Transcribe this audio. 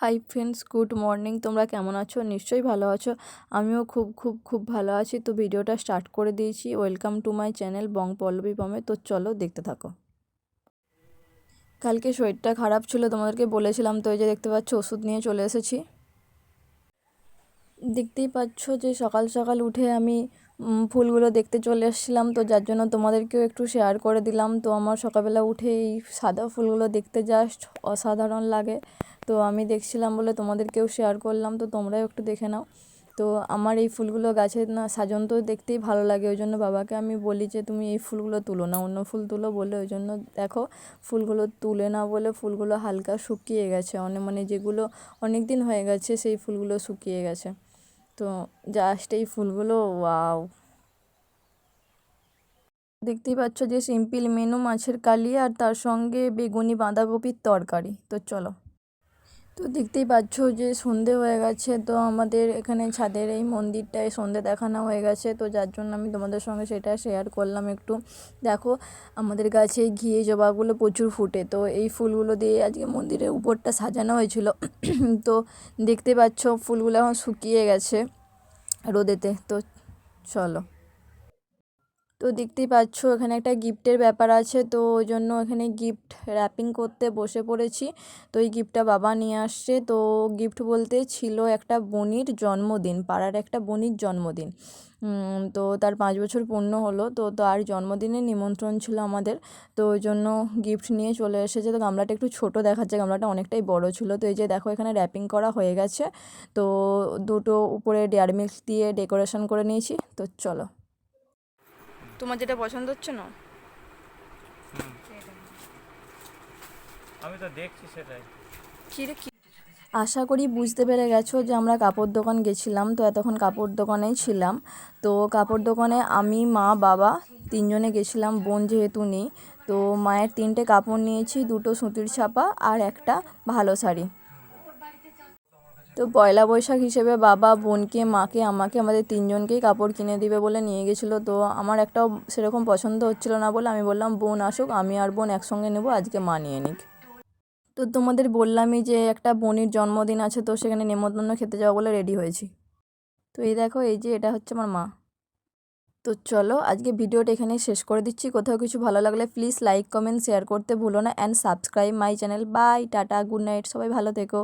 Hi friends, good morning. তোমরা কেমন আছো? নিশ্চয়ই ভালো আছো। আমিও খুব ভালো আছি। তো ভিডিওটা স্টার্ট করে দিয়েছি। ওয়েলকাম টু মাই চ্যানেল বং পল্লবী পমে। তো চলো দেখতে থাকো। কালকে শরীরটা খারাপ ছিল, তোমাদেরকে বলেছিলাম। তো এই যে দেখতে পাচ্ছ, ওষুধ নিয়ে চলে এসেছি। দেখতেই পাচ্ছ যে সকাল সকাল উঠে আমি ফুলগুলো দেখতে চলে এসেছিলাম। তো যার জন্য তোমাদেরকেও একটু শেয়ার করে দিলাম। তো আমার সকালবেলা উঠে এই সাদা ফুলগুলো দেখতে জাস্ট অসাধারণ লাগে। তো আমি দেখছিলাম বলে তোমাদেরকেও শেয়ার করলাম। তো তোমরাও একটু দেখে নাও। তো আমার এই ফুলগুলো গাছে না সাজানো তো দেখতেই ভালো লাগে। ওই জন্য বাবাকে আমি বলি যে তুমি এই ফুলগুলো তুলো না, অন্য ফুল তুলো বলে। ওই জন্য দেখো ফুলগুলো তুলে না বলে ফুলগুলো হালকা শুকিয়ে গেছে, মানে যেগুলো অনেক দিন হয়ে গেছে সেই ফুলগুলো শুকিয়ে গেছে। তো জাস্ট এই ফুলগুলো ওয়াও! দেখতেই পাচ্ছ যে সিম্পল মেনু, মাছের কালিয়া আর তার সঙ্গে বেগুনি বাঁধাকপির তরকারি। তো চলো। তো দেখতেই পাচ্ছ যে সন্ধে হয়ে গেছে। তো আমাদের এখানে ছাদের এই মন্দিরটায় সন্ধে দেখানো হয়ে গেছে। তো যার জন্য আমি তোমাদের সঙ্গে সেটা শেয়ার করলাম একটু। দেখো আমাদের গাছে ঘিয়ে জবাগুলো প্রচুর ফুটে। তো এই ফুলগুলো দিয়ে আজকে মন্দিরের উপরটা সাজানো হয়েছিল। তো দেখতে পাচ্ছ ফুলগুলো এখন শুকিয়ে গেছে রোদেতে। তো চলো। তো দেখতেই পাচ্ছ এখানে একটা গিফটের ব্যাপার আছে। তো ওই জন্য এখানে গিফট র্যাপিং করতে বসে পড়েছি। তো এই গিফটটা বাবা নিয়ে আসছে। তো গিফট বলতে ছিল একটা বোনির জন্মদিন, পাড়ার একটা বোনির জন্মদিন। তো তার 5 বছর পূর্ণ হলো। তো তার জন্মদিনের নিমন্ত্রণ ছিল আমাদের। তো ওই জন্য গিফট নিয়ে চলে এসেছে। তো গামলাটা একটু ছোট দেখাচ্ছে, গামলাটা অনেকটাই বড় ছিল। তো এই যে দেখো এখানে র্যাপিং করা হয়ে গেছে। তো দুটো উপরে ডেয়ারি মিল্ক দিয়ে ডেকোরেশন করে নিয়েছি। তো চলো। তোমার যেটা পছন্দ হচ্ছে না, আমি তো দেখছি সেটাই। কী রে কী? আশা করি বুঝতে পেরে গেছো যে আমরা কাপড় দোকান গেছিলাম। তো এতক্ষণ কাপড় দোকানেই ছিলাম। তো কাপড় দোকানে আমি, মা, বাবা তিনজনে গেছিলাম, বোন যেহেতু নেই। তো মায়ের 3টে কাপড় নিয়েছি, 2টো সুতির ছাপা আর একটা ভালো শাড়ি। তো পয়লা বৈশাখ হিসেবে বাবা বোনকে, মাকে, আমাকে, আমাদের তিনজনকেই কাপড় কিনে দিবে বলে নিয়ে গেছিলো। তো আমার একটাও সেরকম পছন্দ হচ্ছিলো না বলে আমি বললাম বোন আসুক, আমি আর বোন একসঙ্গে নেবো, আজকে মা নিয়ে নিক। তো তোমাদের বললামই যে একটা বোনের জন্মদিন আছে, তো সেখানে নেমন্তন্ন খেতে যাওয়া বলে রেডি হয়েছি। তো এই দেখো, এই যে এটা হচ্ছে আমার মা। তো চলো আজকে ভিডিওটা এখানেই শেষ করে দিচ্ছি। কোথাও কিছু ভালো লাগলে প্লিজ লাইক, কমেন্ট, শেয়ার করতে ভুলো না। And subscribe my channel. Bye, tata, good night, সবাই ভালো থেকো।